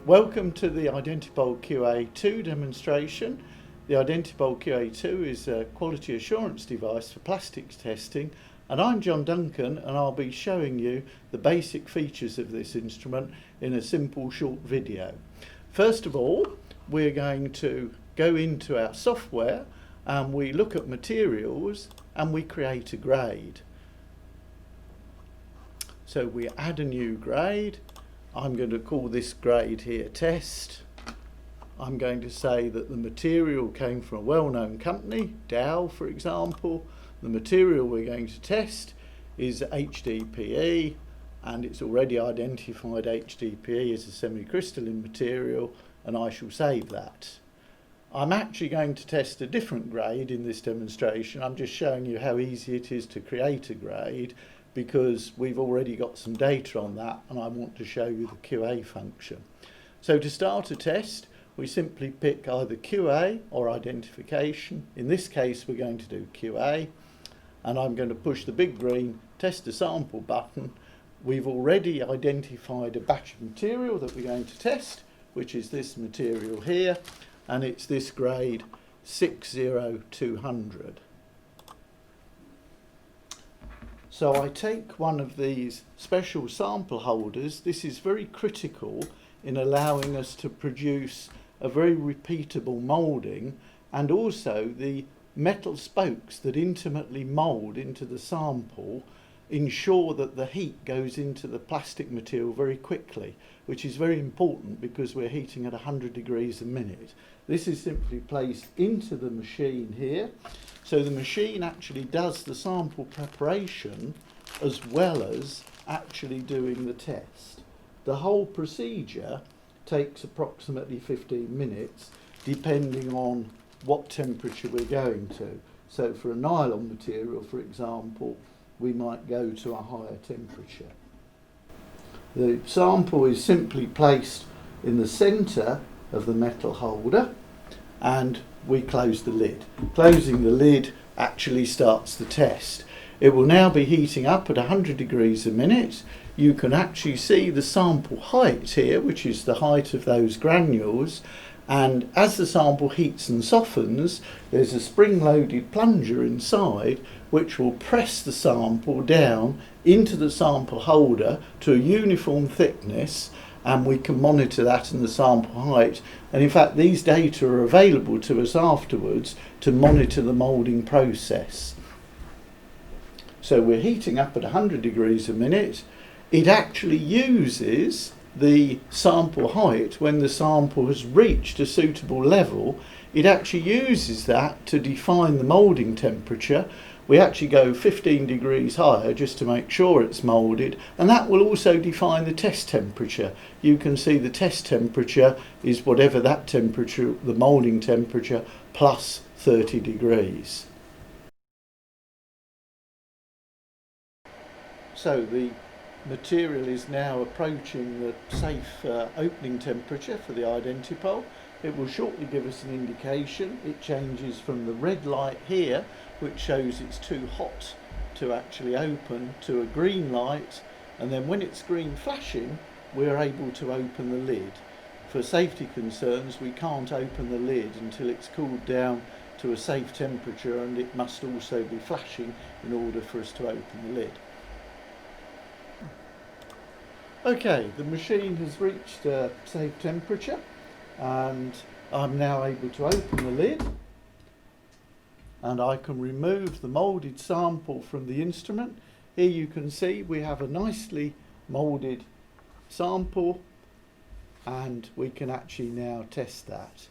Welcome to the Identipol QA2 demonstration. The Identipol QA2 is a quality assurance device for plastics testing, and I'm John Duncan, and I'll be showing you the basic features of this instrument in a simple short video. First of all, we're going to go into our software and we look at materials and we create a grade. So we add a new grade. I'm going to call this grade here test. I'm going to say that the material came from a well-known company, Dow for example. The material we're going to test is HDPE, and it's already identified HDPE as a semi-crystalline material, and I shall save that. I'm actually going to test a different grade in this demonstration. I'm just showing you how easy it is to create a grade, because we've already got some data on that and I want to show you the QA function. So to start a test, we simply pick either QA or identification. In this case, we're going to do QA, and I'm going to push the big green test a sample button. We've already identified a batch of material that we're going to test, which is this material here, and it's this grade 60200. So I take one of these special sample holders. This is very critical in allowing us to produce a very repeatable moulding, and also the metal spokes that intimately mould into the sample ensure that the heat goes into the plastic material very quickly, which is very important because we're heating at 100 degrees a minute. This is simply placed into the machine here. So the machine actually does the sample preparation as well as actually doing the test. The whole procedure takes approximately 15 minutes depending on what temperature we're going to. So for a nylon material, for example, we might go to a higher temperature. The sample is simply placed in the centre of the metal holder and we close the lid. Closing the lid actually starts the test. It will now be heating up at 100 degrees a minute. You can actually see the sample height here, which is the height of those granules, and as the sample heats and softens, there's a spring-loaded plunger inside which will press the sample down into the sample holder to a uniform thickness, and we can monitor that in the sample height. And in fact, these data are available to us afterwards to monitor the moulding process. So we're heating up at 100 degrees a minute. It actually uses the sample height when the sample has reached a suitable level. It actually uses that to define the moulding temperature. We actually go 15 degrees higher just to make sure it's moulded, and that will also define the test temperature. You can see the test temperature is whatever that temperature, the moulding temperature, plus 30 degrees. So the material is now approaching the safe opening temperature for the Identipol. It will shortly give us an indication. It changes from the red light here, which shows it's too hot to actually open, to a green light, and then when it's green flashing, we're able to open the lid. For safety concerns, we can't open the lid until it's cooled down to a safe temperature, and it must also be flashing in order for us to open the lid. Okay, the machine has reached a safe temperature, and I'm now able to open the lid, and I can remove the moulded sample from the instrument. Here you can see we have a nicely moulded sample, and we can actually now test that.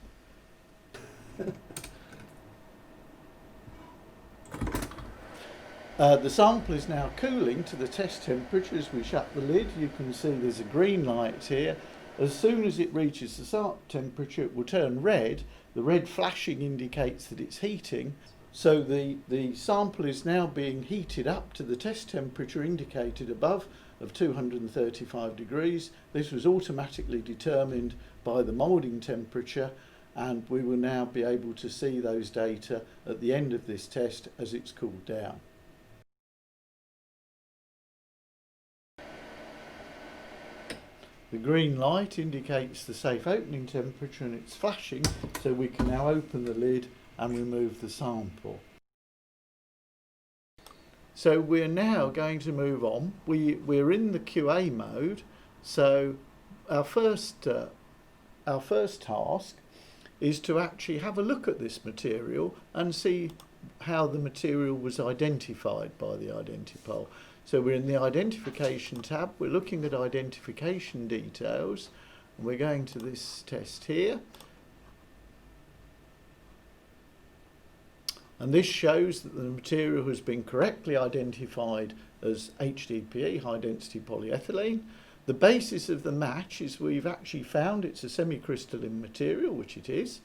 The sample is now cooling to the test temperature. As we shut the lid, you can see there's a green light here. As soon as it reaches the start temperature, it will turn red. The red flashing indicates that it's heating. So the sample is now being heated up to the test temperature indicated above of 235 degrees. This was automatically determined by the moulding temperature, and we will now be able to see those data at the end of this test as it's cooled down. The green light indicates the safe opening temperature and it's flashing, so we can now open the lid and remove the sample. So we're now going to move on. We're in the QA mode, so our first task is to actually have a look at this material and see how the material was identified by the Identipol. So we're in the identification tab, we're looking at identification details, and we're going to this test here. And this shows that the material has been correctly identified as HDPE, high density polyethylene. The basis of the match is we've actually found it's a semi-crystalline material, which it is.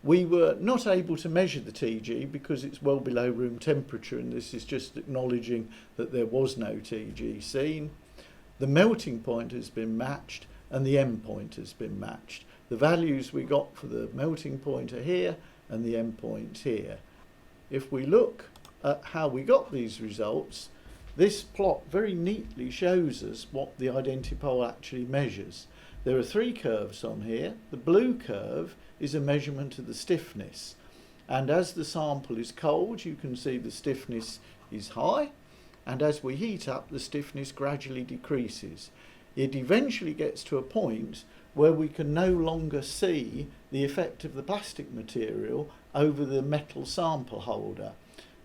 We were not able to measure the TG because it's well below room temperature, and this is just acknowledging that there was no TG seen. The melting point has been matched and the end point has been matched. The values we got for the melting point are here and the end point here. If we look at how we got these results, this plot very neatly shows us what the Identipol actually measures. There are three curves on here. The blue curve is a measurement of the stiffness, and as the sample is cold you can see the stiffness is high, and as we heat up the stiffness gradually decreases. It eventually gets to a point where we can no longer see the effect of the plastic material over the metal sample holder.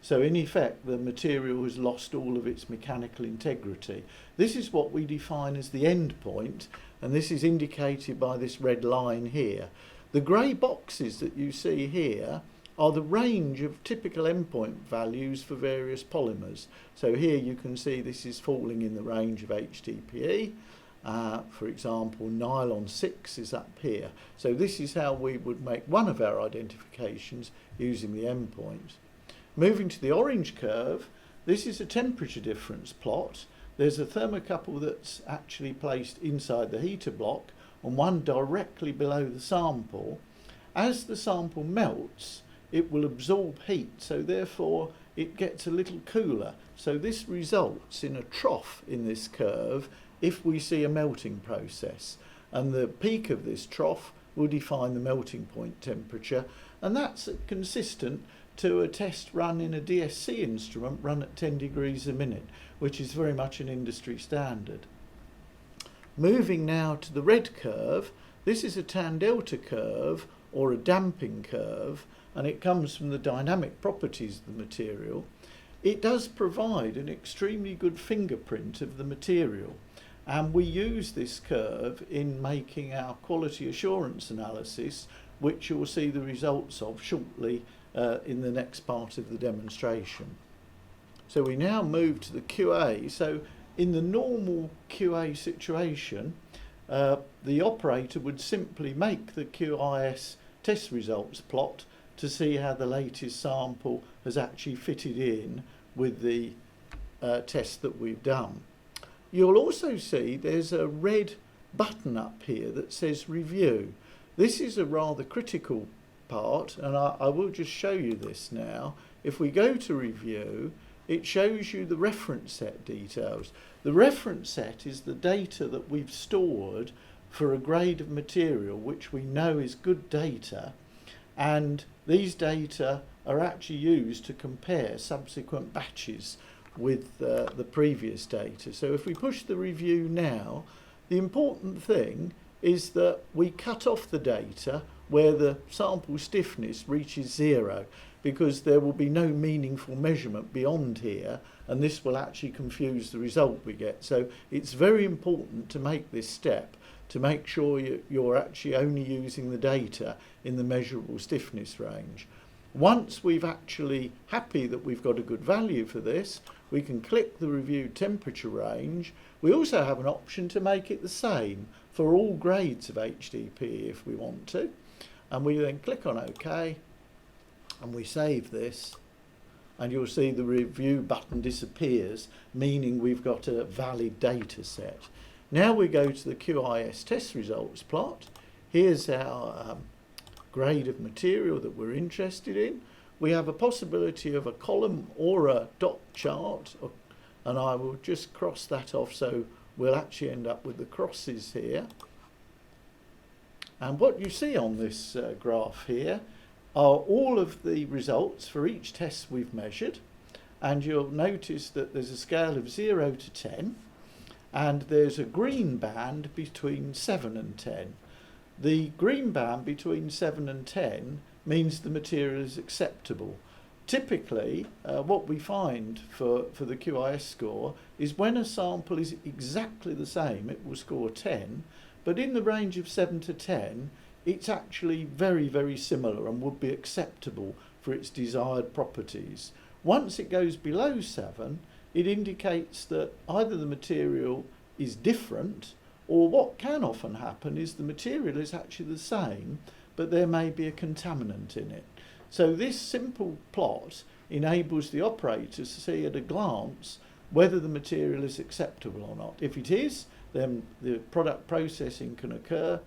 So in effect the material has lost all of its mechanical integrity. This is what we define as the end point, and this is indicated by this red line here. The grey boxes that you see here are the range of typical endpoint values for various polymers. So here you can see this is falling in the range of HDPE. For example, nylon 6 is up here. So this is how we would make one of our identifications using the endpoint. Moving to the orange curve, this is a temperature difference plot. There's a thermocouple that's actually placed inside the heater block and one directly below the sample. As the sample melts, it will absorb heat, so therefore it gets a little cooler. So this results in a trough in this curve if we see a melting process, and the peak of this trough will define the melting point temperature, and that's consistent to a test run in a DSC instrument run at 10 degrees a minute, which is very much an industry standard. Moving now to the red curve, this is a tan delta curve or a damping curve, and it comes from the dynamic properties of the material. It does provide an extremely good fingerprint of the material, and we use this curve in making our quality assurance analysis, which you'll see the results of shortly in the next part of the demonstration. So we now move to the QA. So in the normal QA situation, the operator would simply make the QIS test results plot to see how the latest sample has actually fitted in with the test that we've done. You'll also see there's a red button up here that says review. This is a rather critical part, and I will just show you this now. If we go to review, it shows you the reference set details. The reference set is the data that we've stored for a grade of material which we know is good data, and these data are actually used to compare subsequent batches with the previous data. So if we push the review now, the important thing is that we cut off the data where the sample stiffness reaches 0, because there will be no meaningful measurement beyond here, and this will actually confuse the result we get. So it's very important to make this step to make sure you're actually only using the data in the measurable stiffness range. Once we've actually happy that we've got a good value for this, we can click the reviewed temperature range. We also have an option to make it the same for all grades of HDPE if we want to, and we then click on OK and we save this, and you'll see the review button disappears, meaning we've got a valid data set. Now we go to the QIS test results plot. Here's our grade of material that we're interested in. We have a possibility of a column or a dot chart, and I will just cross that off so we'll actually end up with the crosses here. And what you see on this graph here are all of the results for each test we've measured, and you'll notice that there's a scale of 0 to 10, and there's a green band between 7 and 10. The green band between 7 and 10 means the material is acceptable. Typically, what we find for the QIS score is when a sample is exactly the same, it will score 10, but in the range of 7 to 10, it's actually very, very similar and would be acceptable for its desired properties. Once it goes below 7, it indicates that either the material is different, or what can often happen is the material is actually the same, but there may be a contaminant in it. So this simple plot enables the operator to see at a glance whether the material is acceptable or not. If it is, then the product processing can occur.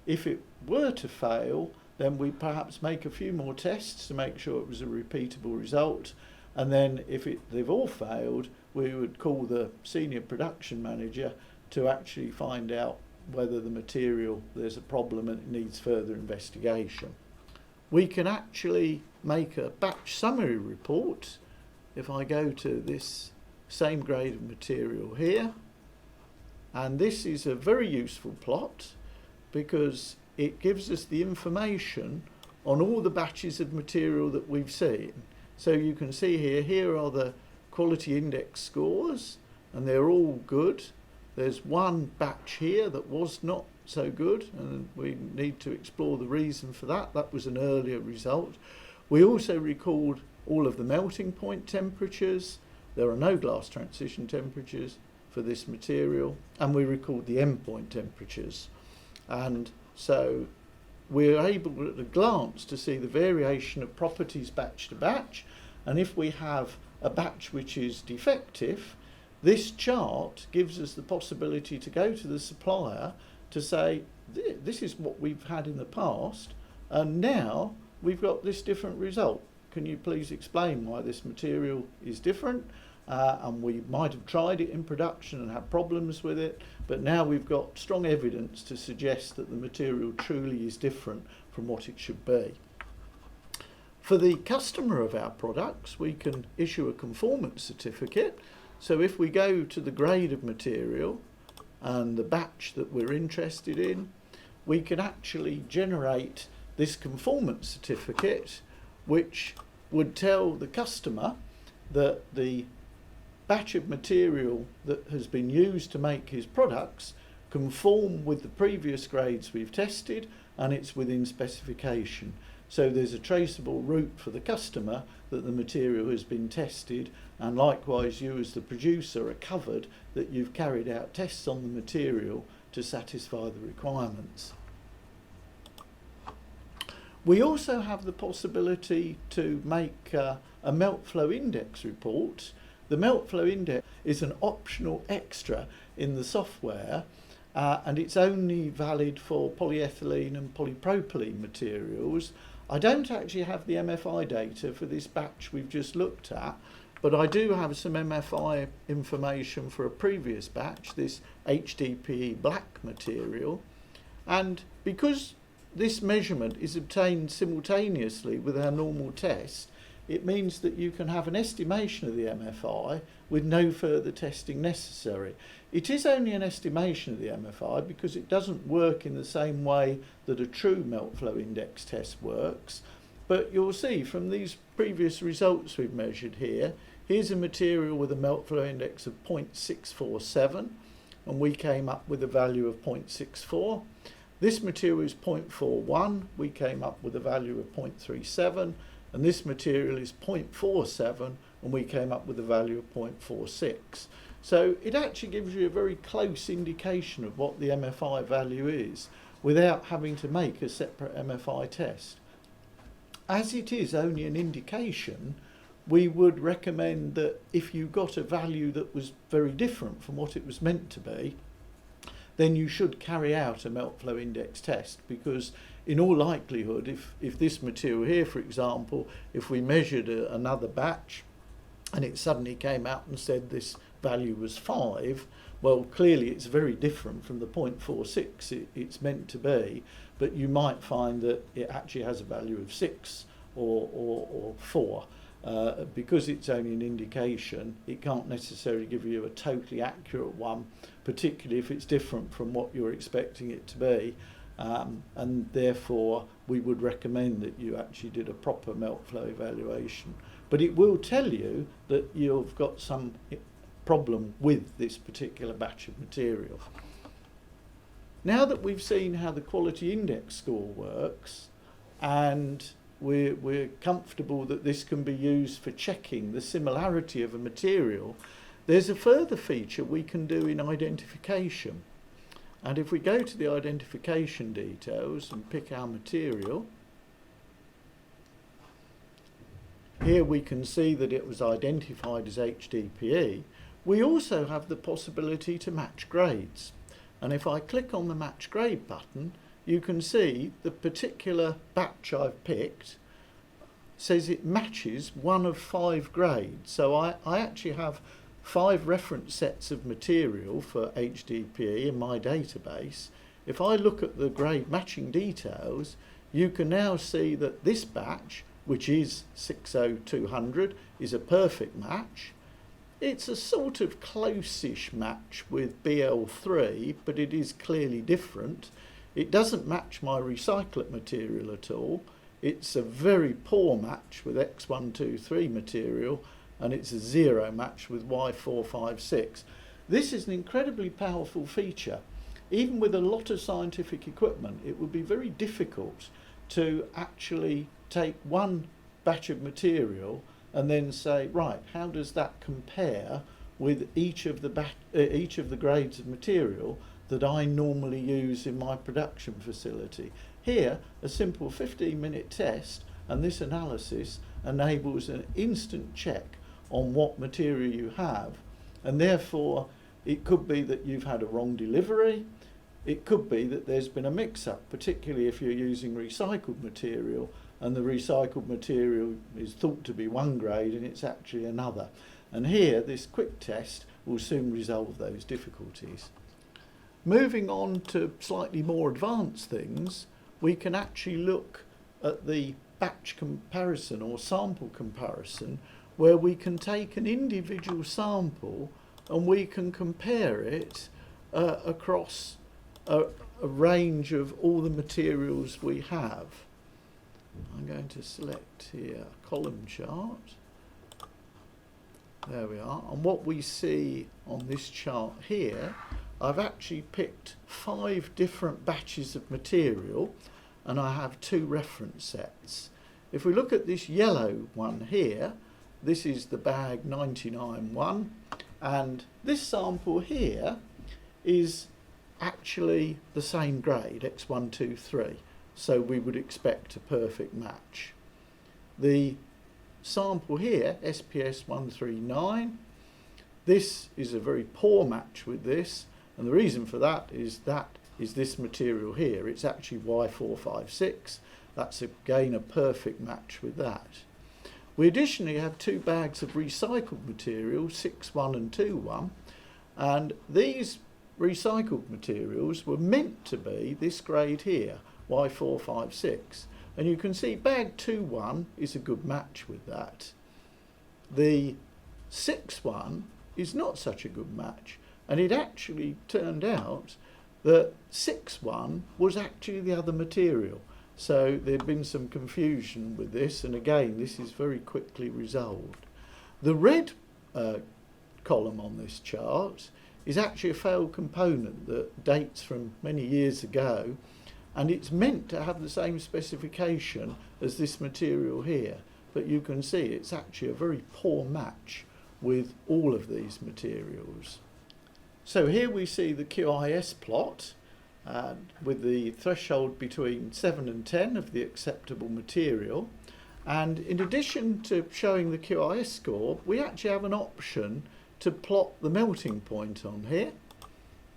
If it were to fail, then we perhaps make a few more tests to make sure it was a repeatable result. And then if they've all failed, we would call the senior production manager to actually find out whether the material, there's a problem and it needs further investigation. We can actually make a batch summary report. If I go to this same grade of material here, and this is a very useful plot because it gives us the information on all the batches of material that we've seen. So you can see here are the quality index scores, and they're all good. There's one batch here that was not so good, and we need to explore the reason for that. That was an earlier result. We also record all of the melting point temperatures. There are no glass transition temperatures for this material, and we record the endpoint temperatures. And so we're able at a glance to see the variation of properties batch to batch, and if we have a batch which is defective, this chart gives us the possibility to go to the supplier to say, this is what we've had in the past, and now we've got this different result. Can you please explain why this material is different? And we might have tried it in production and had problems with it, but now we've got strong evidence to suggest that the material truly is different from what it should be. For the customer of our products, we can issue a conformance certificate. So if we go to the grade of material and the batch that we're interested in, we can actually generate this conformance certificate, which would tell the customer that the batch of material that has been used to make his products conform with the previous grades we've tested, and it's within specification. So there's a traceable route for the customer that the material has been tested, and likewise you as the producer are covered that you've carried out tests on the material to satisfy the requirements. We also have the possibility to make a melt flow index report. The melt flow index is an optional extra in the software, and it's only valid for polyethylene and polypropylene materials. I don't actually have the MFI data for this batch we've just looked at, but I do have some MFI information for a previous batch, this HDPE black material. And because this measurement is obtained simultaneously with our normal test, it means that you can have an estimation of the MFI with no further testing necessary. It is only an estimation of the MFI because it doesn't work in the same way that a true melt flow index test works. But you'll see from these previous results we've measured here, here's a material with a melt flow index of 0.647, and we came up with a value of 0.64. This material is 0.41, we came up with a value of 0.37, and this material is 0.47, and we came up with a value of 0.46. So it actually gives you a very close indication of what the MFI value is without having to make a separate MFI test. As it is only an indication, we would recommend that if you got a value that was very different from what it was meant to be, then you should carry out a melt flow index test, because in all likelihood, if this material here, for example, if we measured another batch and it suddenly came out and said this value was 5, well, clearly it's very different from the 0.46 it's meant to be, but you might find that it actually has a value of 6 or 4. Because it's only an indication, it can't necessarily give you a totally accurate one, particularly if it's different from what you're expecting it to be. And therefore, we would recommend that you actually did a proper melt flow evaluation. But it will tell you that you've got some problem with this particular batch of material. Now that we've seen how the quality index score works, and we're comfortable that this can be used for checking the similarity of a material, there's a further feature we can do in identification. And if we go to the identification details and pick our material, here we can see that it was identified as HDPE. We also have the possibility to match grades. And if I click on the match grade button, you can see the particular batch I've picked says it matches one of 5 grades. So I actually have 5 reference sets of material for HDPE in my database. If I look at the grade matching details, you can now see that this batch, which is 60200, is a perfect match. It's a sort of close-ish match with BL3, but it is clearly different. It doesn't match my recyclate material at all. It's a very poor match with X123 material, and it's a 0 match with Y456. This is an incredibly powerful feature. Even with a lot of scientific equipment, it would be very difficult to actually take one batch of material and then say, right, how does that compare with each of the grades of material that I normally use in my production facility? Here, a simple 15-minute test and this analysis enables an instant check on what material you have, and therefore it could be that you've had a wrong delivery, it could be that there's been a mix-up, particularly if you're using recycled material and the recycled material is thought to be one grade and it's actually another. And here, this quick test will soon resolve those difficulties. Moving on to slightly more advanced things, we can actually look at the batch comparison or sample comparison, where we can take an individual sample and we can compare it across a range of all the materials we have. I'm going to select here a column chart. There we are. And what we see on this chart here, I've actually picked 5 different batches of material and I have 2 reference sets. If we look at this yellow one here, this is the bag 99-1, and this sample here is actually the same grade, X123, so we would expect a perfect match. The sample here, SPS 139, this is a very poor match with this, and the reason for that is this material here. It's actually Y456. That's again a perfect match with that. We additionally have 2 bags of recycled material, 6-1 and 2-1, and these recycled materials were meant to be this grade here, Y456, and you can see bag 2-1 is a good match with that. The 6-1 is not such a good match, and it actually turned out that 6-1 was actually the other material. So there'd been some confusion with this, and again, this is very quickly resolved. The red column on this chart is actually a failed component that dates from many years ago, and it's meant to have the same specification as this material here, but you can see it's actually a very poor match with all of these materials. So here we see the QIS plot with the threshold between 7 and 10 of the acceptable material, and in addition to showing the QIS score, we actually have an option to plot the melting point on here.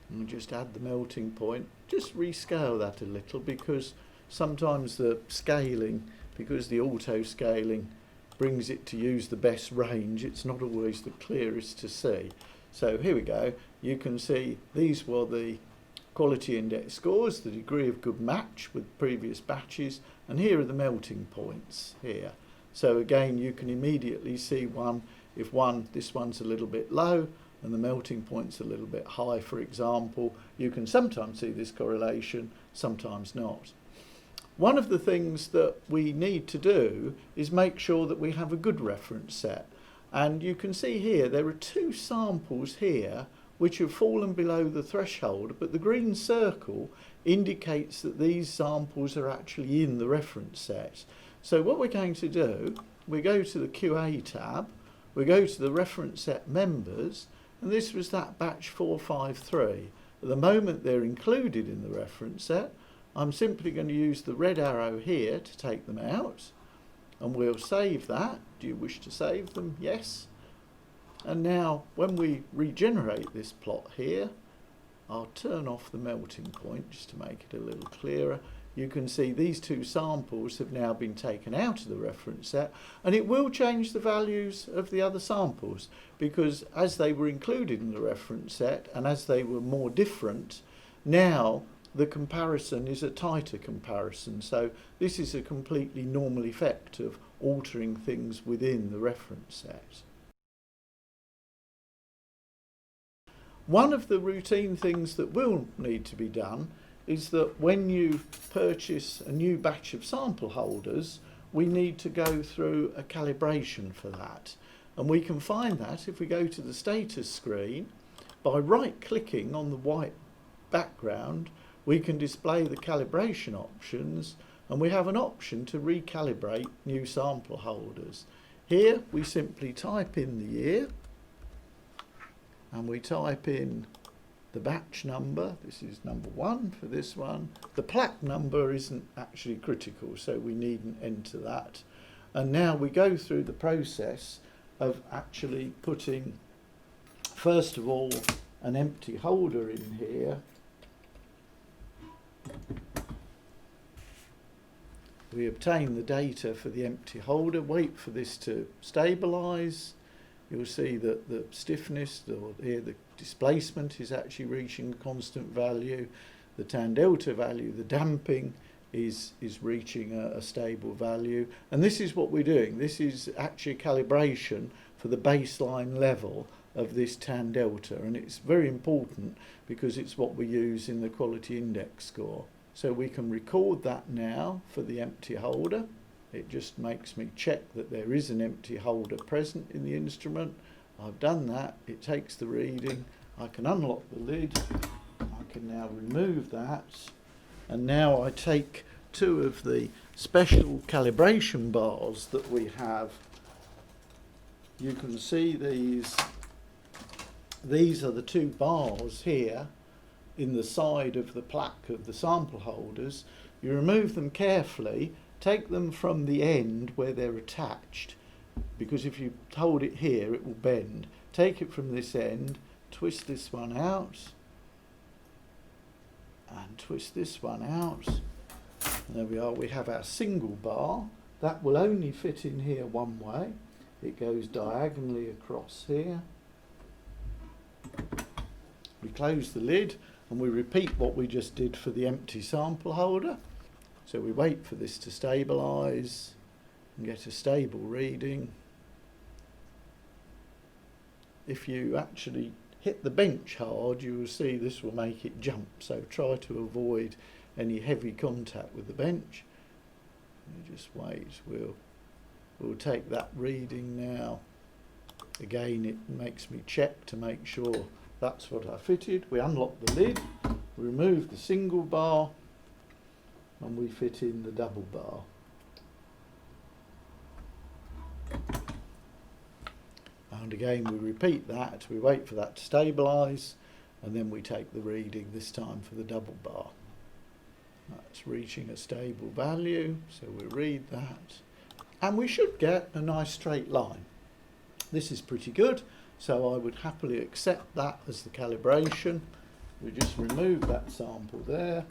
And just add the melting point, just rescale that a little, because sometimes the scaling, because the auto scaling brings it to use the best range. It's not always the clearest to see. So here we go. You can see these were the quality index scores, the degree of good match with previous batches, and here are the melting points here. So again, you can immediately see if this one's a little bit low and the melting point's a little bit high, for example. You can sometimes see this correlation, sometimes not. One of the things that we need to do is make sure that we have a good reference set. And you can see here there are 2 samples here which have fallen below the threshold, but the green circle indicates that these samples are actually in the reference set. So what we're going to do, we go to the QA tab, we go to the reference set members, and this was that batch 453. At the moment they're included in the reference set. I'm simply going to use the red arrow here to take them out, and we'll save that. Do you wish to save them? Yes. And now when we regenerate this plot here, I'll turn off the melting point just to make it a little clearer. You can see these 2 samples have now been taken out of the reference set, and it will change the values of the other samples, because as they were included in the reference set and as they were more different, now the comparison is a tighter comparison. So this is a completely normal effect of altering things within the reference set. One of the routine things that will need to be done is that when you purchase a new batch of sample holders, we need to go through a calibration for that. And we can find that if we go to the status screen, by right-clicking on the white background, we can display the calibration options, and we have an option to recalibrate new sample holders. Here we simply type in the year, and we type in the batch number. This is number 1 for this one. The plaque number isn't actually critical, so we needn't enter that. And now we go through the process of actually putting, first of all, an empty holder in here. We obtain the data for the empty holder, wait for this to stabilise. You'll see that the stiffness, or here the displacement, is actually reaching a constant value. The tan delta value, the damping, is reaching a stable value. And this is what we're doing. This is actually a calibration for the baseline level of this tan delta. And it's very important because it's what we use in the quality index score. So we can record that now for the empty holder. It just makes me check that there is an empty holder present in the instrument. I've done that. It takes the reading. I can unlock the lid. I can now remove that. And now I take 2 of the special calibration bars that we have. You can see these. These are the 2 bars here in the side of the plaque of the sample holders. You remove them carefully. Take them from the end where they're attached, because if you hold it here it will bend. Take it from this end, twist this one out, and twist this one out. And there we are, we have our single bar. That will only fit in here one way. It goes diagonally across here. We close the lid and we repeat what we just did for the empty sample holder. So we wait for this to stabilise and get a stable reading. If you actually hit the bench hard, you will see this will make it jump. So try to avoid any heavy contact with the bench. You just wait. We'll take that reading now. Again, it makes me check to make sure that's what I fitted. We unlock the lid, remove the single bar, and we fit in the double bar. And again we repeat that, we wait for that to stabilise, and then we take the reading, this time for the double bar. That's reaching a stable value, so we read that. And we should get a nice straight line. This is pretty good, so I would happily accept that as the calibration. We just remove that sample there.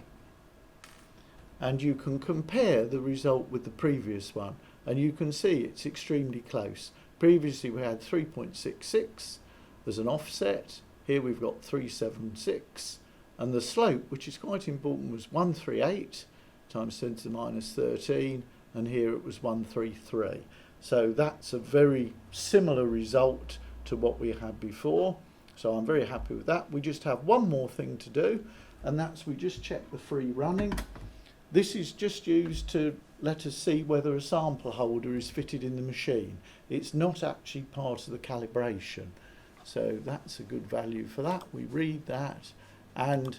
And you can compare the result with the previous one. and you can see it's extremely close. Previously we had 3.66 as an offset. Here we've got 376, and the slope, which is quite important, was 138 times 10 to the minus 13, and here it was 133. So that's a very similar result to what we had before. So I'm very happy with that. We just have one more thing to do, and that's we just check the free running. This is just used to let us see whether a sample holder is fitted in the machine. It's not actually part of the calibration. So that's a good value for that. We read that, and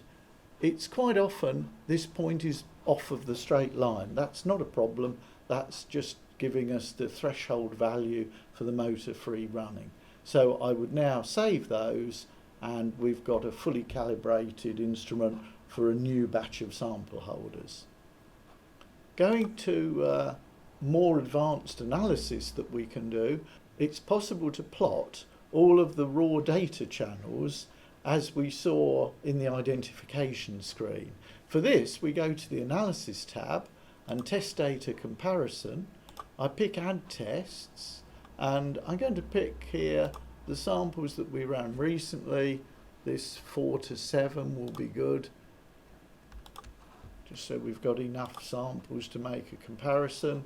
it's quite often this point is off of the straight line. That's not a problem. That's just giving us the threshold value for the motor free running. So I would now save those, and we've got a fully calibrated instrument for a new batch of sample holders. Going to more advanced analysis that we can do, it's possible to plot all of the raw data channels as we saw in the identification screen. For this, we go to the Analysis tab and Test Data Comparison. I pick Add Tests, and I'm going to pick here the samples that we ran recently. This 4 to 7 will be good, just so we've got enough samples to make a comparison.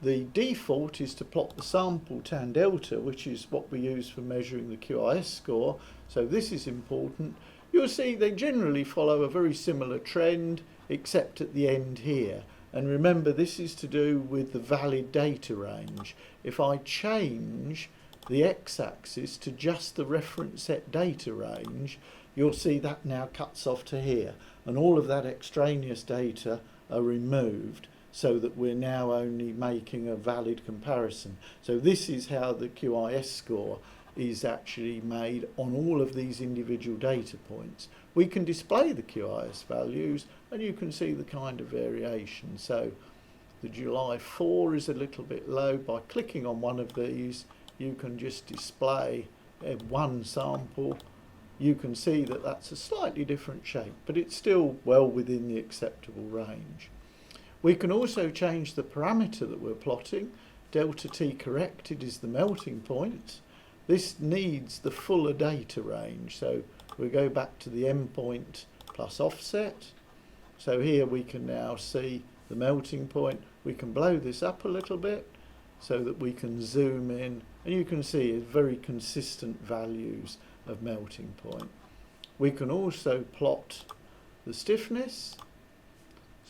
The default is to plot the sample tan delta, which is what we use for measuring the QIS score. So this is important. You'll see they generally follow a very similar trend, except at the end here. And remember, this is to do with the valid data range. If I change the x-axis to just the reference set data range, you'll see that now cuts off to here. And all of that extraneous data are removed, so that we're now only making a valid comparison. So this is how the QIS score is actually made on all of these individual data points. We can display the QIS values, and you can see the kind of variation. So the July 4 is a little bit low. By clicking on one of these, you can just display one sample. You can see that that's a slightly different shape, but it's still well within the acceptable range. We can also change the parameter that we're plotting. Delta T corrected is the melting point. This needs the fuller data range, so we go back to the endpoint plus offset. So here we can now see the melting point. We can blow this up a little bit so that we can zoom in, and you can see very consistent values of melting point. We can also plot the stiffness.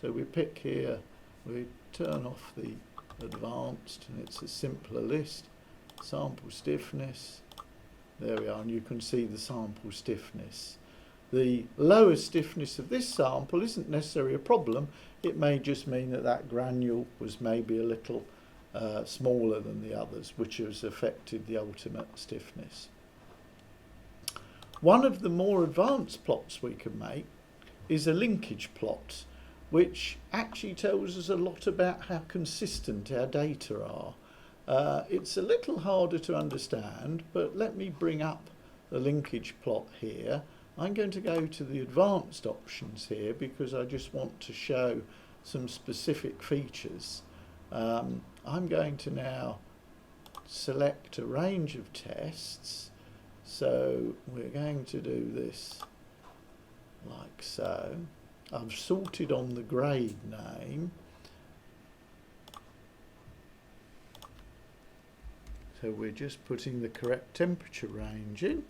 So we pick here, we turn off the advanced, and it's a simpler list. Sample stiffness, there we are, and you can see the sample stiffness. The lower stiffness of this sample isn't necessarily a problem. It may just mean that that granule was maybe a little smaller than the others, which has affected the ultimate stiffness. One of the more advanced plots we can make is a linkage plot, which actually tells us a lot about how consistent our data are. It's a little harder to understand, but let me bring up the linkage plot here. I'm going to go to the advanced options here because I just want to show some specific features. I'm going to now select a range of tests. So we're going to do this like so. I've sorted on the grade name. So we're just putting the correct temperature range in.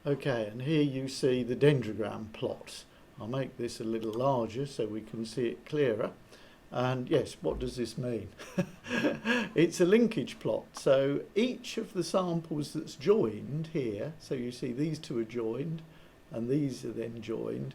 Okay, and here you see the dendrogram plot. I'll make this a little larger so we can see it clearer. And yes, what does this mean? It's a linkage plot. So each of the samples that's joined here, so you see these two are joined and these are then joined.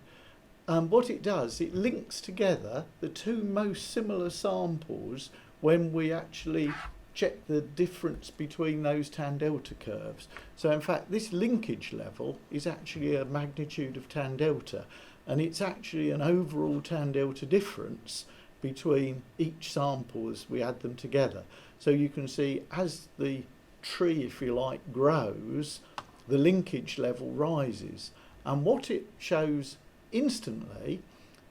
What it does, it links together the two most similar samples when we actually check the difference between those tan delta curves. So in fact, this linkage level is actually a magnitude of tan delta, and it's actually an overall tan delta difference between each sample as we add them together. So you can see as the tree, if you like, grows, the linkage level rises. And what it shows instantly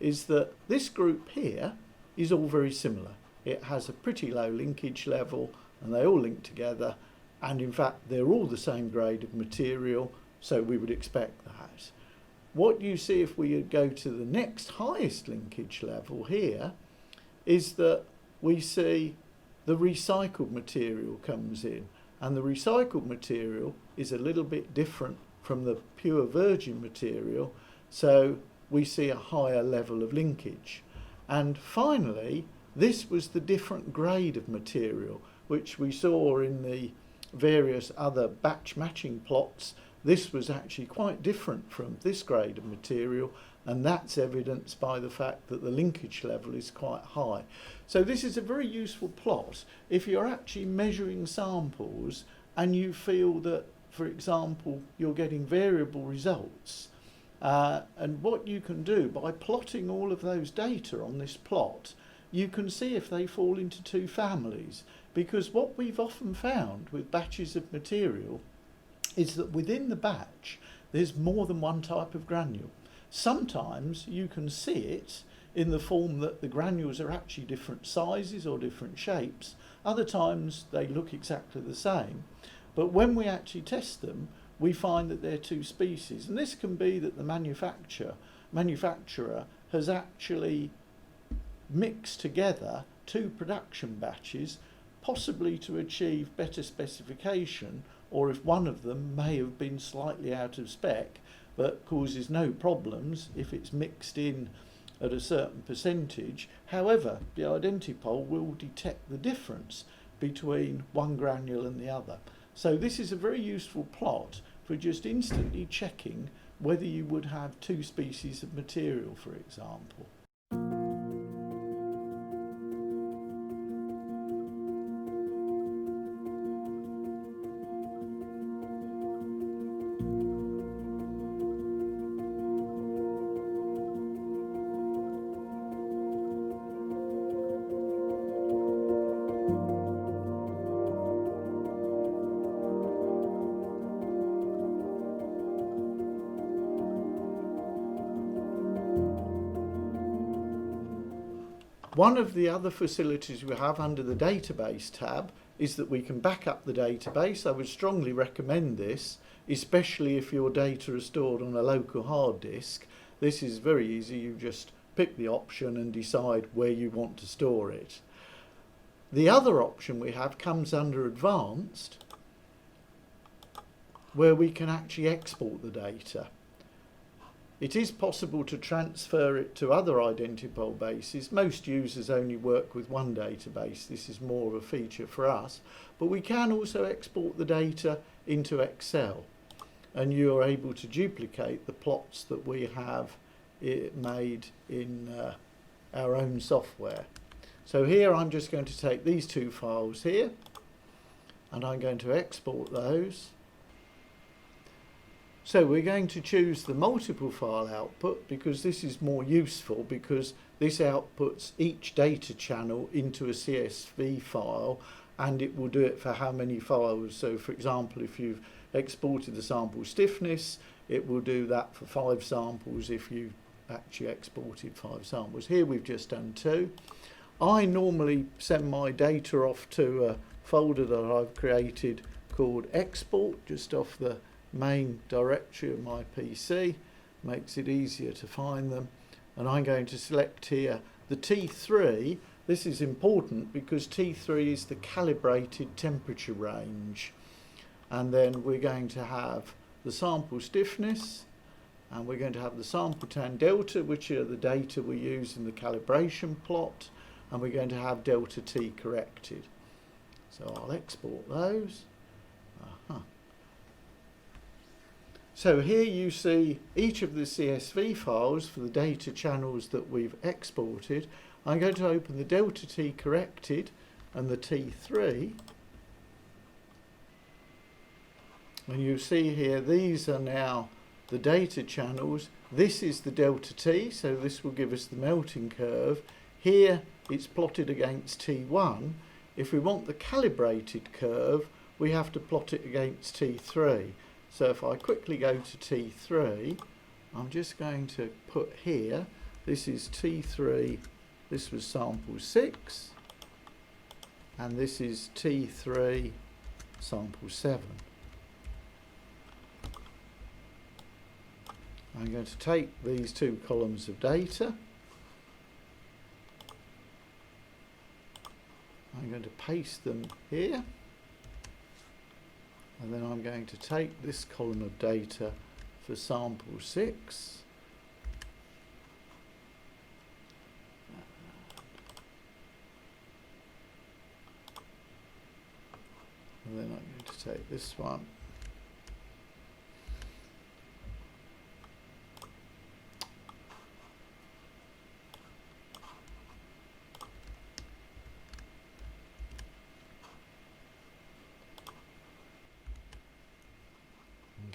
is that this group here is all very similar. It has a pretty low linkage level and they all link together, and in fact they're all the same grade of material, so we would expect that. What you see if we go to the next highest linkage level here is that we see the recycled material comes in, and the recycled material is a little bit different from the pure virgin material, so we see a higher level of linkage. And finally, this was the different grade of material which we saw in the various other batch matching plots. This was actually quite different from this grade of material, and that's evidenced by the fact that the linkage level is quite high. So this is a very useful plot if you're actually measuring samples and you feel that, for example, you're getting variable results. And what you can do by plotting all of those data on this plot, you can see if they fall into two families, because what we've often found with batches of material is that within the batch there's more than one type of granule. Sometimes you can see it in the form that the granules are actually different sizes or different shapes. Other times they look exactly the same, but when we actually test them we find that they're two species, and this can be that the manufacturer has actually mixed together two production batches, possibly to achieve better specification, or if one of them may have been slightly out of spec but causes no problems if it's mixed in at a certain percentage. However, the Identipol will detect the difference between one granule and the other. So this is a very useful plot for just instantly checking whether you would have two species of material, for example. One of the other facilities we have under the database tab is that we can back up the database. I would strongly recommend this, especially if your data is stored on a local hard disk. This is very easy. You just pick the option and decide where you want to store it. The other option we have comes under Advanced, where we can actually export the data. It is possible to transfer it to other Identipol bases. Most users only work with one database. This is more of a feature for us. But we can also export the data into Excel, and you are able to duplicate the plots that we have made in our own software. So here I'm just going to take these two files here and I'm going to export those. So we're going to choose the multiple file output because this is more useful, because this outputs each data channel into a CSV file, and it will do it for how many files. So for example, if you've exported the sample stiffness, it will do that for 5 samples if you actually exported 5 samples. Here we've just done 2. I normally send my data off to a folder that I've created called export, just off the main directory of my PC. Makes it easier to find them, and I'm going to select here the T3. This is important because T3 is the calibrated temperature range, and then we're going to have the sample stiffness, and we're going to have the sample tan delta, which are the data we use in the calibration plot, and we're going to have delta T corrected. So I'll export those. So here you see each of the CSV files for the data channels that we've exported. I'm going to open the delta T corrected and the T3. And you see here, these are now the data channels. This is the delta T, so this will give us the melting curve. Here it's plotted against T1. If we want the calibrated curve, we have to plot it against T3. So if I quickly go to T3, I'm just going to put here This is T3, this was sample 6, and this is T3 sample 7. I'm going to take these two columns of data, I'm going to paste them here, and then I'm going to take this column of data for sample 6, and then I'm going to take this one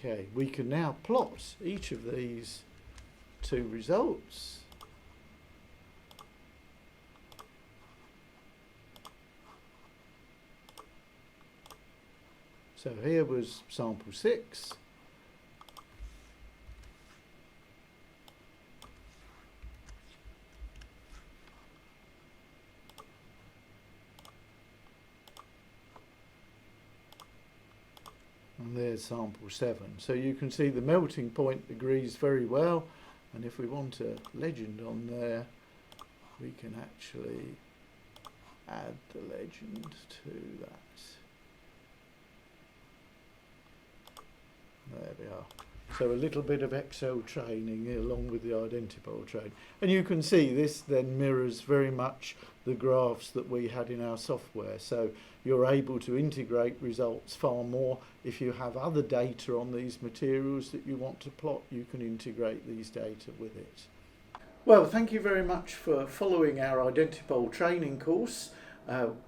Okay, we can now plot each of these two results. So here was sample 6. And there's sample 7. So you can see the melting point agrees very well, and if we want a legend on there, we can actually add the legend to that. There we are. So a little bit of Excel training along with the Identipol training. And you can see this then mirrors very much the graphs that we had in our software. So you're able to integrate results far more. If you have other data on these materials that you want to plot, you can integrate these data with it. Well, thank you very much for following our Identipol training course.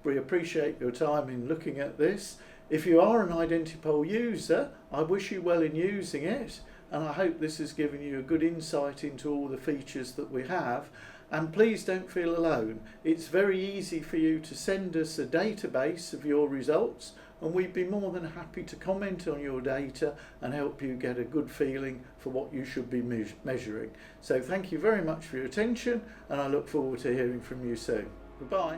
We appreciate your time in looking at this. If you are an Identipol user, I wish you well in using it, and I hope this has given you a good insight into all the features that we have. And please don't feel alone. It's very easy for you to send us a database of your results, and we'd be more than happy to comment on your data and help you get a good feeling for what you should be measuring. So thank you very much for your attention, and I look forward to hearing from you soon. Goodbye.